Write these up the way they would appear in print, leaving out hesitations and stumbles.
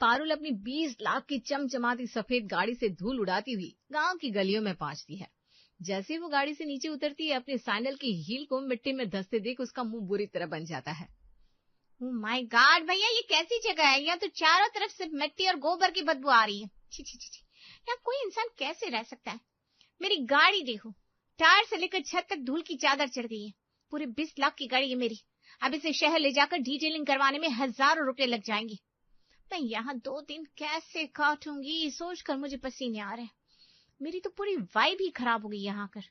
पारुल अपनी 20 लाख की चमचमाती सफेद गाड़ी से धूल उड़ाती हुई गांव की गलियों में पहुंचती है। जैसे वो गाड़ी से नीचे उतरती है, अपने सैंडल की हील को मिट्टी में धंसते देख उसका मुंह बुरी तरह बन जाता है। ओह माय गॉड भैया, ये कैसी जगह है? यहाँ तो चारों तरफ से मिट्टी और गोबर की बदबू आ रही है। छी छी छी छी, यहाँ कोई इंसान कैसे रह सकता है? मेरी गाड़ी देखो, टायर से लेकर छत तक धूल की चादर चढ़ गई है। पूरे 20 लाख की गाड़ी है मेरी। अब इसे शहर ले जाकर डिटेलिंग करवाने में हजारों रुपए लग जाएंगे। मैं यहाँ 2 दिन कैसे काटूंगी, सोचकर मुझे पसीने आ रहे हैं। मेरी तो पूरी वाइब ही खराब हो गई यहाँ कर।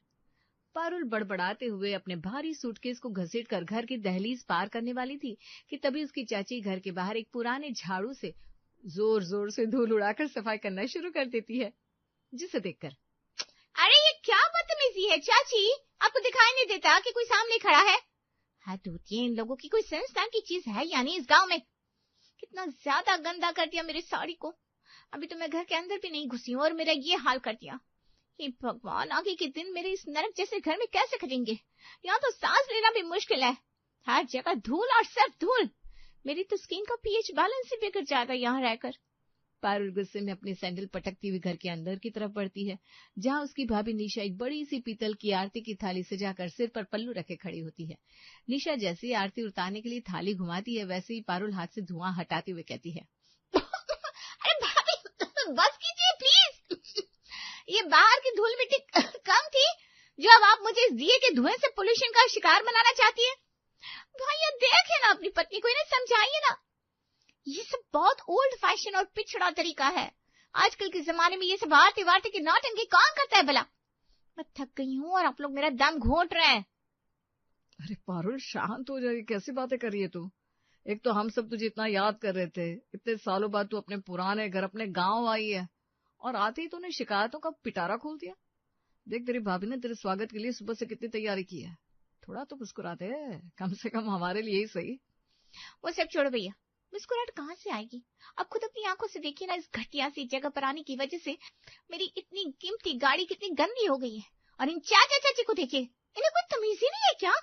पारुल बड़बड़ाते हुए अपने भारी सूटकेस को घसीटकर घर की दहलीज पार करने वाली थी कि तभी उसकी चाची घर के बाहर एक पुराने झाड़ू से जोर जोर से धूल उड़ाकर सफाई करना शुरू कर देती है, जिसे देखकर अरे ये क्या बदतमीजी है चाची, आपको दिखाई नहीं देता कि कोई सामने खड़ा है? हद होती है इन लोगों की, कोई सेंस नाम की चीज है यानी इस गांव में? कितना ज्यादा गंदा कर दिया मेरी साड़ी को। अभी तो मैं घर के अंदर भी नहीं घुसी हूँ और मेरा ये हाल कर दिया। हे भगवान, आगे के दिन मेरे इस नरक जैसे घर में कैसे कटेंगे? यहाँ तो सांस लेना भी मुश्किल है, हर जगह धूल और सिर्फ धूल। मेरी तो स्किन का पीएच बैलेंस ही बिगड़ जाता है यहाँ रहकर। पारुल गुस्से में अपनी सैंडल पटकती हुई घर के अंदर की तरफ बढ़ती है, जहां उसकी भाभी निशा एक बड़ी सी पीतल की आरती की थाली सजाकर सिर पर पल्लू रखे खड़ी होती है। निशा जैसे ही आरती उतारने के लिए थाली घुमाती है, वैसे ही पारुल हाथ से धुआं हटाते हुए कहती है, अरे भाभी बस कीजिए प्लीज। ये बाहर की धूल मिट्टी कम थी जो अब आप मुझे इस दिए के धुएं से पोल्यूशन का शिकार बनाना चाहती है? भैया देखे ना अपनी पत्नी को, इन्हें समझाइए ना। ये सब बहुत ओल्ड फैशन और पिछड़ा तरीका है। आजकल के जमाने में ये सब आरती वारती की नौटंकी कौन करता है भला? मैं थक गई हूँ और आप लोग मेरा दम घोट रहे हैं। अरे पारुल शांत हो जाइए, कैसी बातें कर रही है तू? एक तो हम सब तुझे इतना याद कर रहे थे, इतने सालों बाद तू अपने पुराने घर अपने गांव आई है और आते ही तूने शिकायतों का पिटारा खोल दिया। देख तेरी भाभी ने तेरे स्वागत के लिए सुबह से कितनी तैयारी की है, थोड़ा तो मुस्कुराते, कम से कम हमारे लिए ही सही। वो सब छोड़ो भैया, मुस्कुराहट कहाँ से आएगी? अब खुद अपनी आंखों से देखिए ना, इस घटिया सी जगह पर आने की वजह से मेरी इतनी कीमती गाड़ी कितनी गंदी हो गई है। और इन चाचा चाची को देखिए, इन्हें कोई तमीज ही नहीं है क्या?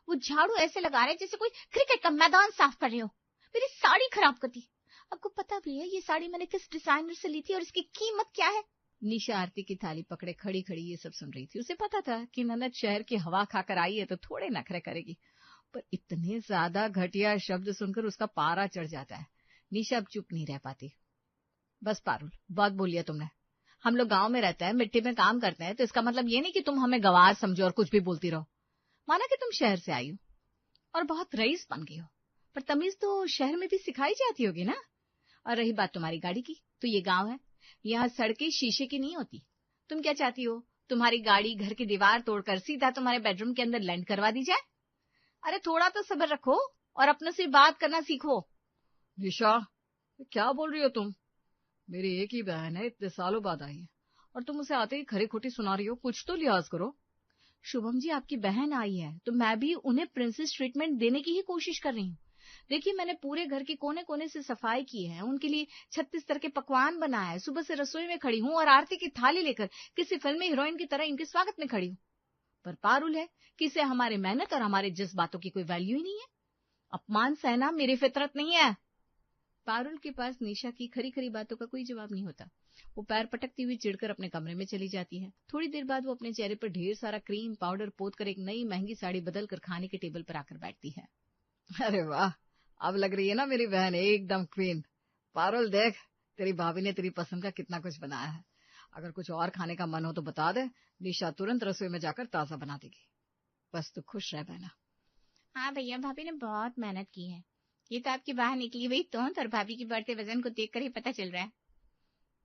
वो झाड़ू ऐसे लगा रहे जैसे कोई क्रिकेट का मैदान साफ कर रहे हो। मेरी साड़ी खराब कर दी। आपको पता भी है ये साड़ी मैंने किस डिजाइनर से ली थी और इसकी कीमत क्या है? निशा आरती की थाली पकड़े खड़ी खड़ी ये सब सुन रही थी। उसे पता था कि ननद शहर की हवा खाकर आई है तो थोड़े नखरे करेगी, पर इतने ज्यादा घटिया शब्द सुनकर उसका पारा चढ़ जाता है। निशा अब चुप नहीं रह पाती। बस पारुल, बहुत बोलिया तुमने। हम लोग गांव में रहते हैं, मिट्टी में काम करते हैं, तो इसका मतलब ये नहीं कि तुम हमें गवार समझो और कुछ भी बोलती रहो। माना कि तुम शहर से आई हो और बहुत रईस बन गई हो, पर तमीज तो शहर में भी सिखाई जाती होगी ना। और रही बात तुम्हारी गाड़ी की, तो ये गांव है, यहाँ सड़कें शीशे की नहीं होती। तुम क्या चाहती हो, तुम्हारी गाड़ी घर की दीवार तोड़कर सीधा तुम्हारे बेडरूम के अंदर लैंड करवा दी जाए? अरे थोड़ा तो सब्र रखो और अपनों से बात करना सीखो। निशा, क्या बोल रही हो तुम? मेरी एक ही बहन है, इतने सालों बाद आई है और तुम उसे आते ही खरी खोटी सुना रही हो। कुछ तो लिहाज करो। शुभम जी, आपकी बहन आई है तो मैं भी उन्हें प्रिंसेस ट्रीटमेंट देने की ही कोशिश कर रही हूँ। देखिए, मैंने पूरे घर के कोने कोने से सफाई की है, उनके लिए 36 तरह के पकवान बनाए है, सुबह से रसोई में खड़ी हूँ और आरती की थाली लेकर किसी फिल्मी हीरोइन की तरह इनके स्वागत में खड़ी हूँ। पर पारुल है कि इसे हमारे मेहनत और हमारे जज्बातों की कोई वैल्यू ही नहीं है। अपमान सहना मेरी फितरत नहीं है। पारुल के पास निशा की खरी खरी बातों का कोई जवाब नहीं होता। वो पैर पटकती हुई चिढ़कर अपने कमरे में चली जाती है। थोड़ी देर बाद वो अपने चेहरे पर ढेर सारा क्रीम पाउडर पोत कर एक नई महंगी साड़ी बदल कर खाने के टेबल पर आकर बैठती है। अरे वाह, अब लग रही है ना मेरी बहन एकदम क्वीन। पारुल देख, तेरी भाभी ने तेरी पसंद का कितना कुछ बनाया है। अगर कुछ और खाने का मन हो तो बता दे, निशा तुरंत रसोई में जाकर ताजा बना देगी। बस तू खुश रह बहना। हाँ भैया, भाभी ने बहुत मेहनत की है। ये तो आपकी बाहर निकली हुई तोंत और भाभी की बढ़ते वजन को देखकर ही पता चल रहा है।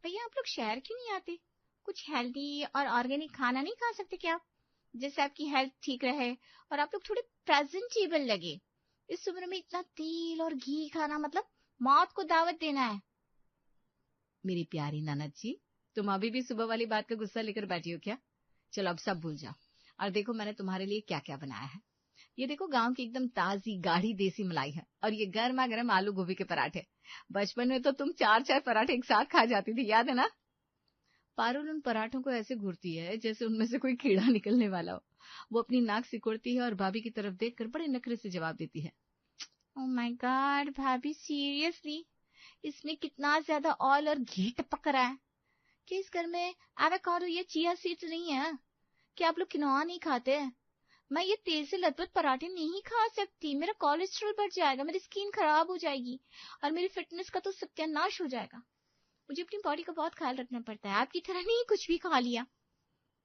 भैया आप लोग शहर क्यों नहीं आते? कुछ हेल्दी और ऑर्गेनिक खाना नहीं खा सकते क्या आप, जिससे आपकी हेल्थ ठीक रहे और आप लोग थोड़े प्रेजेंटेबल लगे? इस उम्र में इतना तेल और घी खाना मतलब मौत को दावत देना है। मेरी प्यारी ननद जी, तुम अभी भी सुबह वाली बात का गुस्सा लेकर बैठी हो क्या? चलो अब सब भूल जाओ और देखो मैंने तुम्हारे लिए क्या क्या बनाया है। ये देखो, गांव की एकदम ताजी गाढ़ी देसी मलाई है और ये गर्मा गर्म आलू गोभी के पराठे। बचपन में तो तुम 4-4 पराठे एक साथ खा जाती थी, याद है ना? पारुल उन पराठों को ऐसे घूरती है जैसे उनमें से कोई कीड़ा निकलने वाला हो। वो अपनी नाक सिकोड़ती है और भाभी की तरफ देखकर बड़े नखरे से जवाब देती है, ओह माय गॉड भाभी, सीरियसली इसमें कितना ज्यादा ऑयल और घी टपक रहा है। क्या इस घर में एवोकाडो या चिया सीड्स नहीं है? क्या आप लोग किनोआ नहीं खाते? मैं ये तेल से लथपथ पराठे नहीं खा सकती, मेरा कोलेस्ट्रॉल बढ़ जाएगा, मेरी स्किन खराब हो जाएगी और मेरी फिटनेस का तो सत्यानाश हो जाएगा। मुझे अपनी बॉडी का बहुत ख्याल रखना पड़ता है, आपकी तरह नहीं कुछ भी खा लिया।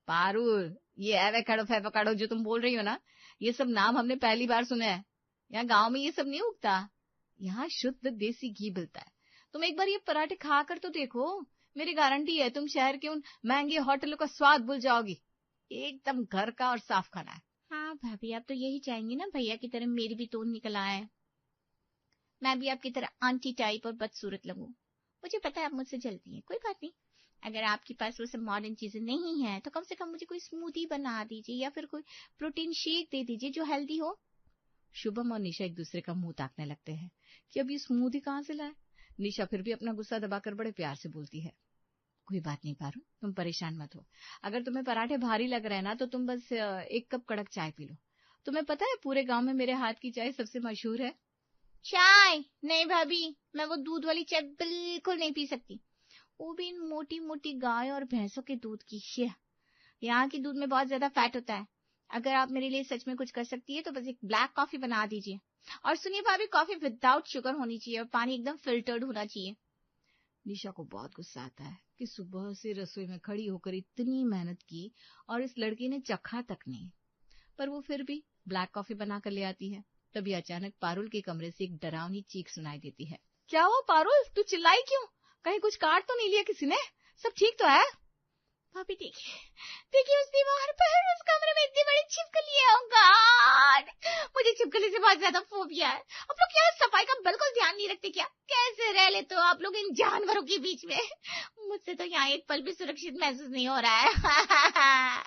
पारुल, ये एवोकाडो जो तुम बोल रही हो ना, ये सब नाम हमने पहली बार सुने हैं। यहाँ गांव में ये सब नहीं उगता, यहाँ शुद्ध देसी घी मिलता है। तुम एक बार ये पराठे खा कर तो देखो, मेरी गारंटी है तुम शहर के उन महंगे होटलों का स्वाद भूल जाओगी। एकदम घर का और साफ खाना है। हाँ भाभी, आप तो यही चाहेंगी ना भैया की तरह मेरी भी टोन निकल आए, मैं भी आपकी तरह आंटी टाइप और बदसूरत लगूं। मुझे पता है आप मुझसे जलती हैं, कोई बात नहीं। अगर आपके पास वो सब मॉडर्न चीजें नहीं है तो कम से कम मुझे कोई स्मूदी बना दीजिए या फिर कोई प्रोटीन शेक दे दीजिए जो हेल्दी हो। शुभम और निशा एक दूसरे का मुंह ताकने लगते हैं कि अब ये स्मूदी कहाँ से लाए। निशा फिर भी अपना गुस्सा दबाकर बड़े प्यार से बोलती है, कोई बात नहीं पारू, तुम परेशान मत हो। अगर तुम्हें पराठे भारी लग रहे हैं ना तो तुम बस 1 कप कड़क चाय पी लो। तुम्हें पता है पूरे गांव में मेरे हाथ की चाय सबसे मशहूर है। चाय नहीं भाभी, मैं वो दूध वाली चाय बिल्कुल नहीं पी सकती, वो भी इन मोटी मोटी गाय और भैंसों के दूध की। यहाँ की दूध में बहुत ज्यादा फैट होता है। अगर आप मेरे लिए सच में कुछ कर सकती है तो बस एक ब्लैक कॉफी बना दीजिए। और सुनिए भाभी, कॉफी विदाउट शुगर होनी चाहिए और पानी एकदम फिल्टर्ड होना चाहिए। निशा को बहुत गुस्सा आता है कि सुबह से रसोई में खड़ी होकर इतनी मेहनत की और इस लड़की ने चखा तक नहीं, पर वो फिर भी ब्लैक कॉफी बनाकर ले आती है। तभी अचानक पारुल के कमरे से एक डरावनी चीख सुनाई देती है। क्या हुआ पारुल, तू चिल्लाई क्यों? कहीं कुछ काट तो नहीं लिया किसी ने? सब ठीक तो है? भाभी देखिए उस दीवार पर, उस कमरे में इतनी बड़ी छिपकली है। Oh God! मुझे छिपकली से बहुत ज्यादा फोबिया है। आप लोग क्या सफाई का बिल्कुल ध्यान नहीं रखते क्या? कैसे रह लेते हो आप लोग इन जानवरों के बीच में? मुझसे तो यहाँ एक पल भी सुरक्षित महसूस नहीं हो रहा है।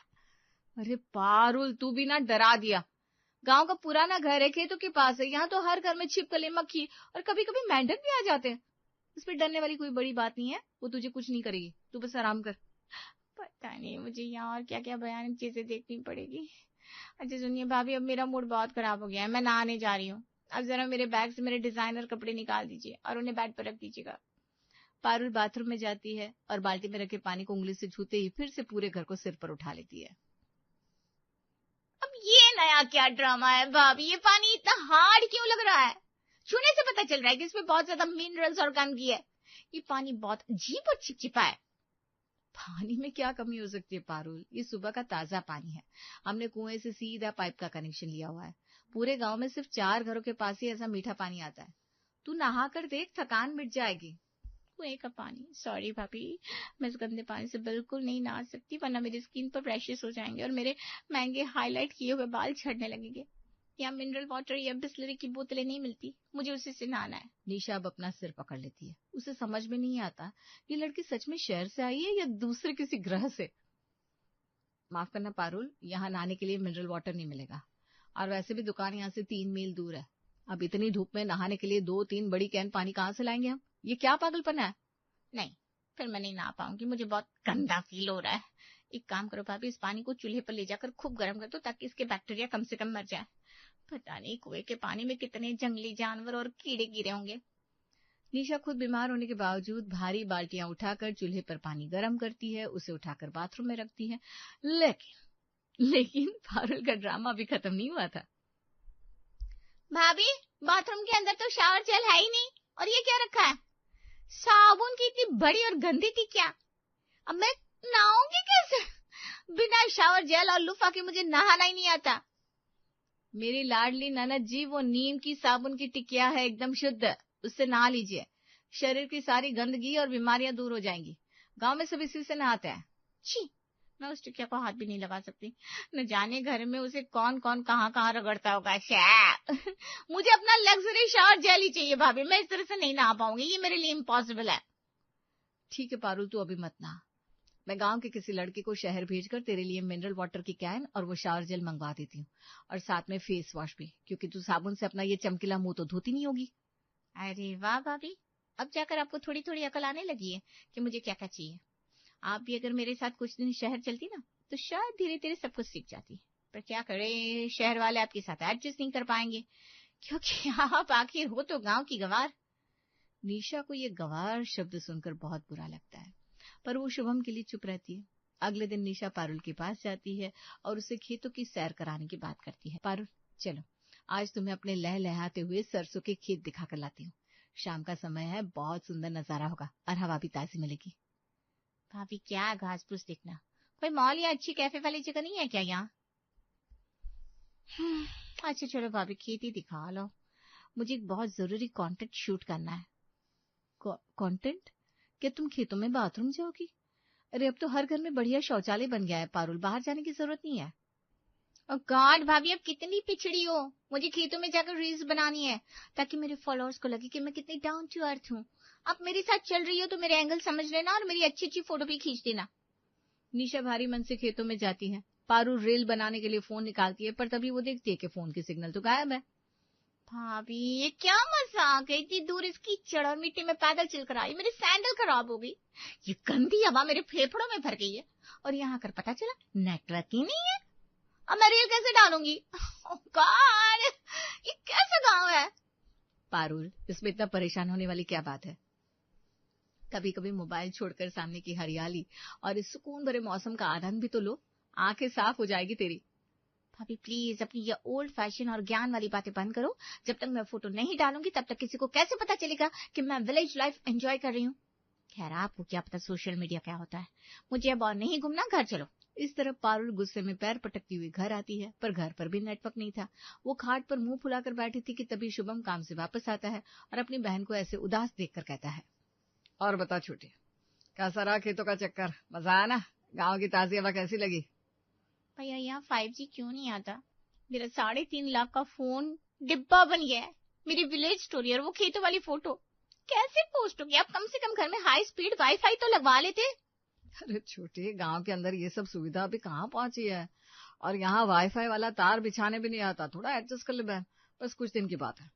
अरे पारुल, तू भी ना डरा दिया। गांव का पुराना घर है, खेतों के पास है, यहाँ तो हर घर में छिपकली, मक्खी और कभी कभी मेंढक भी आ जाते हैं। इसमें डरने वाली कोई बड़ी बात नहीं है, वो तुझे कुछ नहीं करेगी, तू बस आराम कर। पता नहीं मुझे यहाँ और क्या क्या भयानक चीजें देखनी पड़ेगी। अच्छा सुनिए भाभी, अब मेरा मूड बहुत खराब हो गया है, मैं नहाने जा रही हूँ। अब जरा मेरे बैग से मेरे डिजाइनर कपड़े निकाल दीजिए और उन्हें बेड पर रख दीजिएगा। पारुल बाथरूम में जाती है और बाल्टी में रखे पानी को उंगली से छूते ही फिर से पूरे घर को सिर पर उठा लेती है। अब ये नया क्या ड्रामा है भाभी? ये पानी इतना हार्ड क्यों लग रहा है? छूने से पता चल रहा है कि इसमें बहुत ज्यादा मिनरल्स और गंदगी है। ये पानी बहुत अजीब और चिपचिपा है। पानी में क्या कमी हो सकती है पारुल, ये सुबह का ताजा पानी है। हमने कुएं से सीधा पाइप का कनेक्शन लिया हुआ है। पूरे गांव में सिर्फ 4 घरों के पास ही ऐसा मीठा पानी आता है। तू नहा कर देख, थकान मिट जाएगी। कुएं का पानी? सॉरी भाभी, मैं इस गंदे पानी से बिल्कुल नहीं नहा सकती, वरना मेरी स्किन पर रैशेस हो जाएंगे और मेरे महंगे हाईलाइट किए हुए बाल झड़ने लगेंगे। यहाँ मिनरल वाटर या बिस्लरी की बोतलें नहीं मिलती, मुझे उसी से नहाना है। निशा अब अपना सिर पकड़ लेती है। उसे समझ में नहीं आता ये लड़की सच में शहर से आई है या दूसरे किसी ग्रह से। माफ करना पारुल, यहाँ नहाने के लिए मिनरल वाटर नहीं मिलेगा, और वैसे भी दुकान यहाँ से 3 मील दूर है। अब इतनी धूप में नहाने के लिए 2-3 बड़ी कैन पानी कहाँ से लाएंगे हम? ये क्या पागलपन है? नहीं, फिर मैं नहीं नहा पाऊंगी, मुझे बहुत गंदा फील हो रहा है। एक काम करो भाभी, इस पानी को चूल्हे पर ले जाकर खूब गर्म कर दो ताकि इसके बैक्टीरिया कम से कम मर जाए। पता नहीं कुएं के पानी में कितने जंगली जानवर और कीड़े गिरे होंगे। निशा खुद बीमार होने के बावजूद भारी बाल्टियां उठाकर चूल्हे पर पानी गर्म करती है, उसे उठाकर बाथरूम में रखती है। लेकिन पारुल का ड्रामा भी खत्म नहीं हुआ था। भाभी, बाथरूम के अंदर तो शावर जेल है ही नहीं, और ये क्या रखा है? साबुन की इतनी बड़ी और गंदी टिकिया। अब मैं नहाऊंगी कैसे? बिना शावर जेल और लुफा के मुझे नहाना ही नहीं आता। मेरी लाडली ननद जी, वो नीम की साबुन की टिकिया है, एकदम शुद्ध, उससे नहा लीजिए। शरीर की सारी गंदगी और बीमारियां दूर हो जाएंगी। गांव में सब इसी से नहाते हैं। छी, मैं उस टिकिया को हाथ भी नहीं लगा सकती। न जाने घर में उसे कौन कौन कहाँ कहाँ रगड़ता होगा। मुझे अपना लग्जरी शावर जेल ही चाहिए भाभी, मैं इस तरह से नहीं नहा पाऊंगी, ये मेरे लिए इम्पॉसिबल है। ठीक है पारुल, तू अभी मत नहा। मैं गांव के किसी लड़के को शहर भेजकर तेरे लिए मिनरल वाटर की कैन और वो शावर जेल मंगवा देती हूँ, और साथ में फेस वॉश भी, क्योंकि तू साबुन से अपना ये चमकीला मुंह तो धोती नहीं होगी। अरे वाह भाभी, अब जाकर आपको थोड़ी थोड़ी अकल आने लगी है कि मुझे क्या क्या चाहिए। आप भी अगर मेरे साथ कुछ दिन शहर चलती ना तो शायद धीरे धीरे सब कुछ सीख जाती, पर क्या करे, शहर वाले आपके साथ एडजस्ट नहीं कर पाएंगे, क्योंकि आप आखिर हो तो गांव की गंवार। निशा को ये गंवार शब्द सुनकर बहुत बुरा लगता है, पर वो शुभम के लिए चुप रहती है। अगले दिन निशा पारुल के पास जाती है और उसे खेतों की सैर कराने की बात करती है। पारुल, चलो आज तुम्हें अपने लहलहाते हुए सरसों के खेत दिखाकर लाती हूँ। शाम का समय है, बहुत सुंदर नजारा होगा और हवा भी ताजी मिलेगी। भाभी क्या घास फूस दिखना, कोई मॉल या अच्छी कैफे वाली जगह नहीं है क्या यहाँ? अच्छा चलो भाभी, खेती दिखा लो। मुझे एक बहुत जरूरी कंटेंट शूट करना है। कंटेंट? क्या तुम खेतों में बाथरूम जाओगी? अरे अब तो हर घर में बढ़िया शौचालय बन गया है पारुल, बाहर जाने की जरूरत नहीं है। और गॉड भाभी, अब कितनी पिछड़ी हो। मुझे खेतों में जाकर रील्स बनानी है ताकि मेरे फॉलोअर्स को लगे कि मैं कितनी डाउन टू अर्थ हूँ। अब मेरे साथ चल रही हो तो मेरे एंगल समझ लेना और मेरी अच्छी अच्छी फोटो भी खींच देना। निशा भारी मन से खेतों में जाती है। पारुल रील बनाने के लिए फोन निकालती है, पर तभी वो देखती है कि फोन की सिग्नल तो गायब है। भाभी ये क्या मजाक है, इतनी दूर इस कीचड़ और मिट्टी में पैदल चलकर आई, मेरी सैंडल खराब हो गई, ये गंदी हवा मेरे फेफड़ों में भर गई है, और यहाँ कर पता चला नेटवर्क ही नहीं है। अब मैं रील कैसे डालूंगी? ओह गॉड, ये कैसा गांव है? पारुल, इसमें इतना परेशान होने वाली क्या बात है? कभी कभी मोबाइल छोड़कर सामने की हरियाली और इस सुकून भरे मौसम का आनंद भी तो लो, आंखें साफ हो जाएगी तेरी। भाभी प्लीज अपनी ये ओल्ड फैशन और ज्ञान वाली बातें बंद करो। जब तक मैं फोटो नहीं डालूंगी तब तक किसी को कैसे पता चलेगा कि मैं विलेज लाइफ एंजॉय कर रही हूँ? खैर आपको क्या पता सोशल मीडिया क्या होता है। मुझे अब और नहीं घूमना, घर चलो। इस तरह पारुल गुस्से में पैर पटकती हुई घर आती है, पर घर पर भी नेटवर्क नहीं था। वो खाट पर मुंह फुलाकर बैठी थी कि तभी शुभम काम से वापस आता है और अपनी बहन को ऐसे उदास देखकर कहता है, और बता छोटी, कैसा रहा खेतों का चक्कर? मजा आया ना? गाँव की ताजी हवा कैसी लगी? भैया यहाँ 5G क्यों नहीं आता? मेरा 3.5 लाख का फोन डिब्बा बन गया है। मेरी विलेज स्टोरी और वो खेतों वाली फोटो कैसे पोस्ट होगी? आप कम से कम घर में हाई स्पीड वाईफाई तो लगवा लेते। अरे छोटे, गांव के अंदर ये सब सुविधा अभी कहाँ पहुंची है, और यहाँ वाईफाई वाला तार बिछाने भी नहीं आता। थोड़ा एडजस्ट कर ले बहन, बस कुछ दिन की बात है।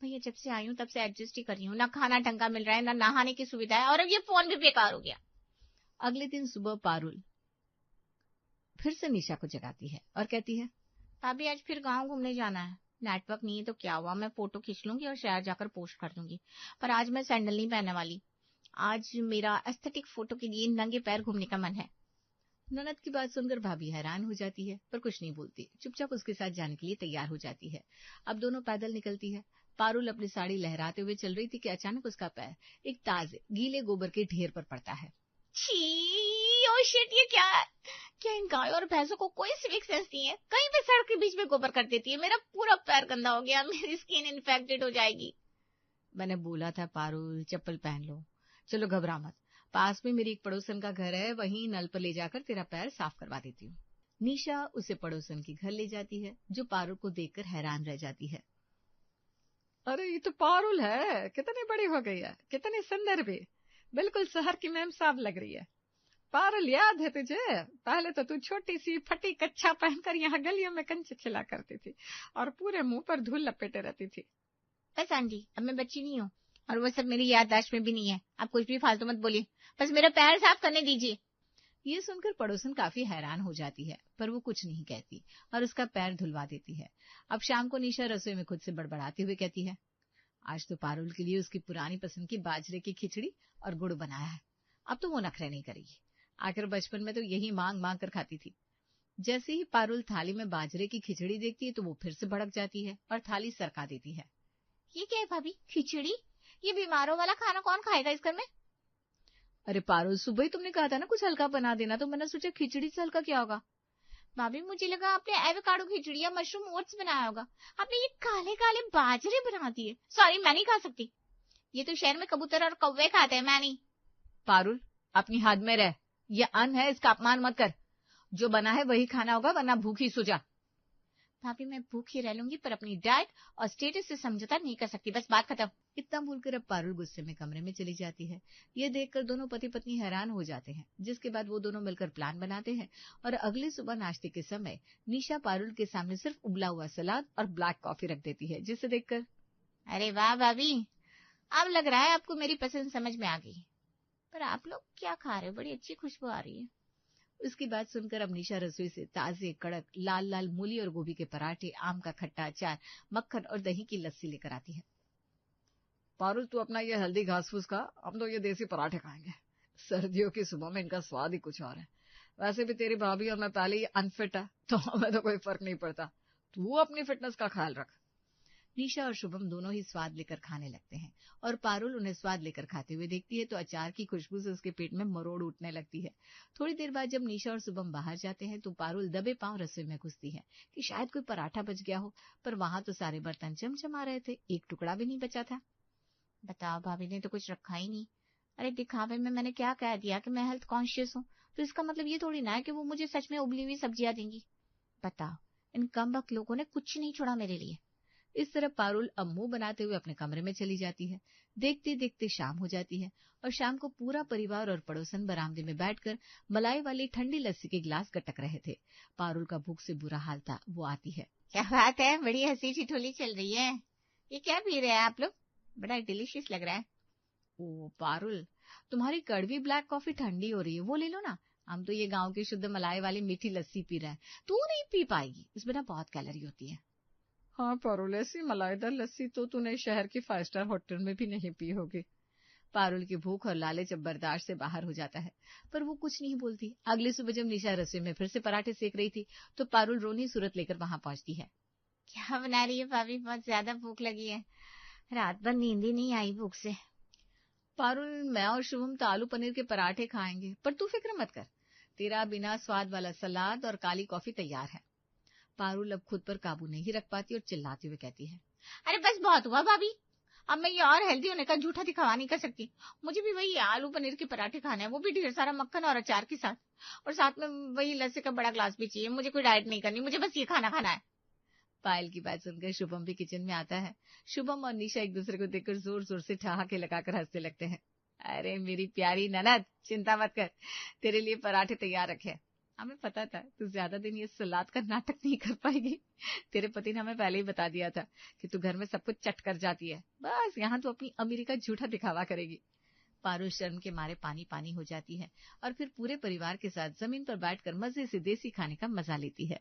भैया जब से आई हूँ तब से एडजस्ट ही कर रही हूँ, ना खाना ढंग का मिल रहा है, ना नहाने की सुविधा है, और अब ये फोन भी बेकार हो गया। अगले दिन सुबह पारुल फिर से निशा को जगाती है और कहती है, भाभी आज फिर गाँव घूमने जाना है। नेटवर्क नहीं है तो क्या हुआ, मैं फोटो खींच लूंगी और शहर जाकर पोस्ट कर दूंगी, पर आज मैं सैंडल नहीं पहनने वाली। आज मेरा एस्थेटिक फोटो के लिए नंगे पैर घूमने का मन है। ननद की बात सुनकर भाभी हैरान हो जाती है, पर कुछ नहीं बोलती, चुपचाप उसके साथ जाने के लिए तैयार हो जाती है। अब दोनों पैदल निकलती है। पारुल अपनी साड़ी लहराते हुए चल रही थी कि अचानक उसका पैर एक ताजे गीले गोबर के ढेर पर पड़ता है। छी, ओ शिट, ये क्या है? क्या इन गायों और भैंसों को कोई सिविक सेंस नहीं है? कहीं भी सड़क के बीच में गोबर कर देती है। मेरा पूरा पैर गंदा हो गया, मेरी स्किन इन्फेक्टेड हो जाएगी। मैंने बोला था पारुल, चप्पल पहन लो। चलो घबरा मत, पास में मेरी एक पड़ोसन का घर है, वहीं नल पर ले जाकर तेरा पैर साफ करवा देती हूँ। निशा उसे पड़ोसन के घर ले जाती है, जो पारुल को देखकर हैरान रह जाती है। अरे ये तो पारुल है, कितनी बड़ी हो गई है, कितनी सुंदर भी, बिल्कुल शहर की मैम साहब लग रही है। पारुल याद है तुझे? पहले तो तू छोटी सी फटी कच्छा पहनकर यहाँ गलियों में कंचे खिला करती थी और पूरे मुंह पर धूल लपेटे रहती थी। बस आंटी, अब मैं बच्ची नहीं हूँ और वो सब मेरी याददाश्त में भी नहीं है। आप कुछ भी फालतू मत बोलिए, बस मेरा पैर साफ करने दीजिए। ये सुनकर पड़ोसन काफी हैरान हो जाती है, पर वो कुछ नहीं कहती और उसका पैर धुलवा देती है। अब शाम को निशा रसोई में खुद से बड़बड़ाते हुए कहती है, आज तो पारुल के लिए उसकी पुरानी पसंद की बाजरे की खिचड़ी और गुड़ बनाया है। अब तो वो नखरे नहीं करेगी, आखिर बचपन में तो यही मांग मांग कर खाती थी। जैसे ही पारुल थाली में बाजरे की खिचड़ी देखती है तो वो फिर से भड़क जाती है और थाली सरका देती है। ये क्या है भाभी, खिचड़ी? ये बीमारों वाला खाना कौन खाएगा इस घर में? अरे पारुल, सुबह ही तुमने कहा था ना कुछ हल्का बना देना, तो मैंने सोचा खिचड़ी से हल्का क्या होगा। भाभी मुझे लगा आपने एवोकाडो खिचड़ी या मशरूम ओट्स बनाया होगा। आपने ये काले काले बाजरे बना दिए। सॉरी, मैं नहीं खा सकती। ये तो शहर में कबूतर और कौवे खाते हैं, मैं नहीं। पारुल, अपनी हद में रह, ये अन्न है, इसका अपमान मत कर। जो बना है वही खाना होगा, वरना भूखी सो जा। भाभी मैं भूखी रह लूंगी, पर अपनी डाइट और स्टेटस से समझौता नहीं कर सकती, बस बात खत्म। इतना बोलकर अब पारुल गुस्से में कमरे में चली जाती है। ये देखकर दोनों पति पत्नी हैरान हो जाते हैं, जिसके बाद वो दोनों मिलकर प्लान बनाते हैं और अगली सुबह नाश्ते के समय निशा पारुल के सामने सिर्फ उबला हुआ सलाद और ब्लैक कॉफी रख देती है, जिसे देखकर, अरे वाह भाभी, अब लग रहा है आपको मेरी पसंद समझ में आ गई। पर आप लोग क्या खा रहे हो? बड़ी अच्छी खुशबू आ रही है। उसकी बात सुनकर अब निशा रसोई से ताजे कड़क लाल लाल मूली और गोभी के पराठे, आम का खट्टा अचार, मक्खन और दही की लस्सी लेकर आती है। पारुल तू अपना ये हेल्दी घास फूस खा, हम तो ये देसी पराठे खाएंगे। सर्दियों की सुबह में इनका स्वाद ही कुछ और है। वैसे भी तेरी भाभी और मैं पहले ही अनफिट है, तो हमें तो कोई फर्क नहीं पड़ता। तू अपनी फिटनेस का ख्याल रख। निशा और शुभम दोनों ही स्वाद लेकर खाने लगते हैं और पारुल उन्हें स्वाद लेकर खाते हुए देखती है तो अचार की खुशबू से उसके पेट में मरोड़ उठने लगती है। थोड़ी देर बाद जब निशा और शुभम बाहर जाते हैं तो पारुल दबे पांव रसोई में घुसती है कि शायद कोई पराठा बच गया हो, पर वहां तो सारे बर्तन चमचमा रहे थे, एक टुकड़ा भी नहीं बचा था। बताओ, भाभी ने तो कुछ रखा ही नहीं। अरे दिखावे में मैंने क्या कह दिया कि मैं हेल्थ कॉन्शियस हूँ, तो इसका मतलब ये थोड़ी ना है कि वो मुझे सच में उबली हुई सब्जियां देंगी। बताओ, इन कमबख्त लोगों ने कुछ नहीं छोड़ा मेरे लिए। इस तरह पारुल अब मुंह बनाते हुए अपने कमरे में चली जाती है। देखते देखते शाम हो जाती है और शाम को पूरा परिवार और पड़ोसन बरामदे में बैठकर मलाई वाली ठंडी लस्सी के गिलास गटक रहे थे। पारुल का भूख से बुरा हाल था। वो आती है। क्या बात है, बड़ी हंसी ठिठोली चल रही है। ये क्या पी रहे हैं आप लोग? बड़ा डिलीशियस लग रहा है। ओ पारुल, तुम्हारी कड़वी ब्लैक कॉफी ठंडी हो रही है, वो ले लो ना। हम तो ये गांव की शुद्ध मलाई वाली मीठी लस्सी पी रहे हैं। तू नहीं पी पाएगी, इसमें ना बहुत कैलोरी होती है। हाँ पारुल, ऐसी मलाईदार लस्सी तो तूने शहर की 5 स्टार होटल में भी नहीं पी होगी। पारुल की भूख और लालच अब बर्दाश्त से बाहर हो जाता है, पर वो कुछ नहीं बोलती। अगली सुबह जब निशा रसोई में फिर से पराठे सेक रही थी तो पारुल रोनी सूरत लेकर वहां पहुंचती है। क्या बना रही है भाभी? बहुत ज्यादा भूख लगी है, रात भर नींद ही नहीं आई भूख से। पारुल, मैं और शुभम तो आलू पनीर के पराठे खाएंगे, पर तू फिक्र मत कर, तेरा बिना स्वाद वाला सलाद और काली कॉफी तैयार है। पारुल अब खुद पर काबू नहीं रख पाती और चिल्लाते हुए कहती है। अरे बस बहुत हुआ भाभी, अब मैं ये और हेल्दी होने का झूठा दिखावा नहीं कर सकती। मुझे भी वही आलू पनीर के पराठे खाने हैं, वो भी ढेर सारा मक्खन और अचार के साथ, और साथ में वही लस्सी का बड़ा ग्लास भी चाहिए। मुझे कोई डाइट नहीं करनी, मुझे बस ये खाना खाना है। पायल की बात सुनकर शुभम भी किचन में आता है। शुभम और निशा एक दूसरे को देखकर जोर जोर से ठहाके लगाकर हंसने लगते हैं। अरे मेरी प्यारी ननद, चिंता मत कर, तेरे लिए पराठे तैयार रखे। हमें पता था तू ज्यादा दिन ये सलाद का नाटक नहीं कर पाएगी। तेरे पति ने हमें पहले ही बता दिया था कि तू घर में सब कुछ चट कर जाती है, बस यहाँ तू अपनी अमीरी का झूठा दिखावा करेगी। पारुल शर्म के मारे पानी पानी हो जाती है और फिर पूरे परिवार के साथ जमीन पर बैठकर मजे से देसी खाने का मजा लेती है।